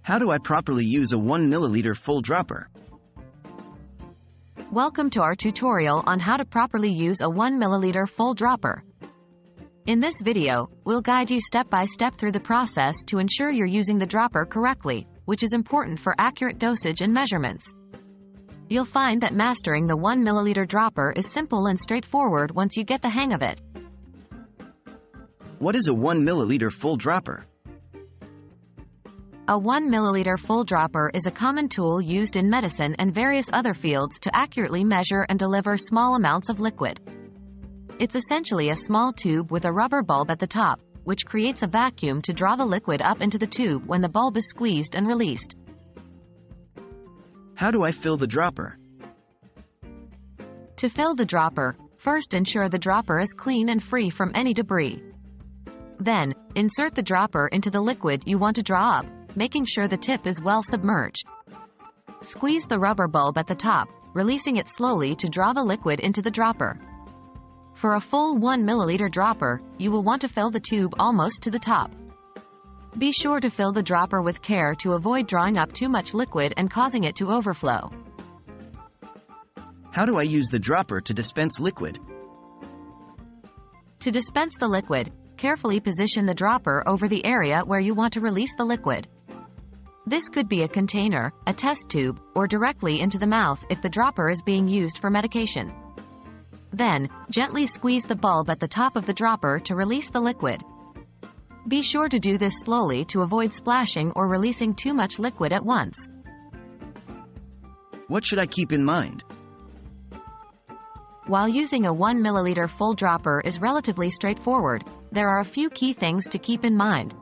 How do I properly use a 1 milliliter full dropper? Welcome to our tutorial on how to properly use a 1 milliliter full dropper. In this video, we'll guide you step by step through the process to ensure you're using the dropper correctly, which is important for accurate dosage and measurements. You'll find that mastering the 1 milliliter dropper is simple and straightforward once you get the hang of it. What is a 1 milliliter full dropper? A 1 milliliter full dropper is a common tool used in medicine and various other fields to accurately measure and deliver small amounts of liquid. It's essentially a small tube with a rubber bulb at the top, which creates a vacuum to draw the liquid up into the tube when the bulb is squeezed and released. How do I fill the dropper? To fill the dropper, first ensure the dropper is clean and free from any debris. Then, insert the dropper into the liquid you want to draw up, making sure the tip is well submerged. Squeeze the rubber bulb at the top, releasing it slowly to draw the liquid into the dropper. For a full 1 milliliter dropper, you will want to fill the tube almost to the top. Be sure to fill the dropper with care to avoid drawing up too much liquid and causing it to overflow. How do I use the dropper to dispense liquid? To dispense the liquid, carefully position the dropper over the area where you want to release the liquid. This could be a container, a test tube, or directly into the mouth if the dropper is being used for medication. Then, gently squeeze the bulb at the top of the dropper to release the liquid. Be sure to do this slowly to avoid splashing or releasing too much liquid at once. What should I keep in mind? While using a 1 milliliter full dropper is relatively straightforward, there are a few key things to keep in mind.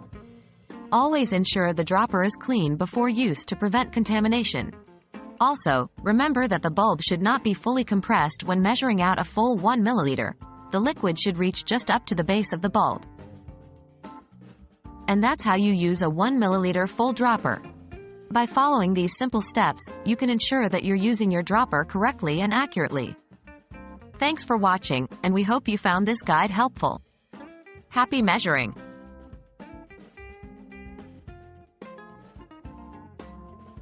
Always ensure the dropper is clean before use to prevent contamination. Also, remember that the bulb should not be fully compressed when measuring out a full 1 milliliter. The liquid should reach just up to the base of the bulb. And that's how you use a 1 milliliter full dropper. By following these simple steps, you can ensure that you're using your dropper correctly and accurately. Thanks for watching, and we hope you found this guide helpful. Happy measuring!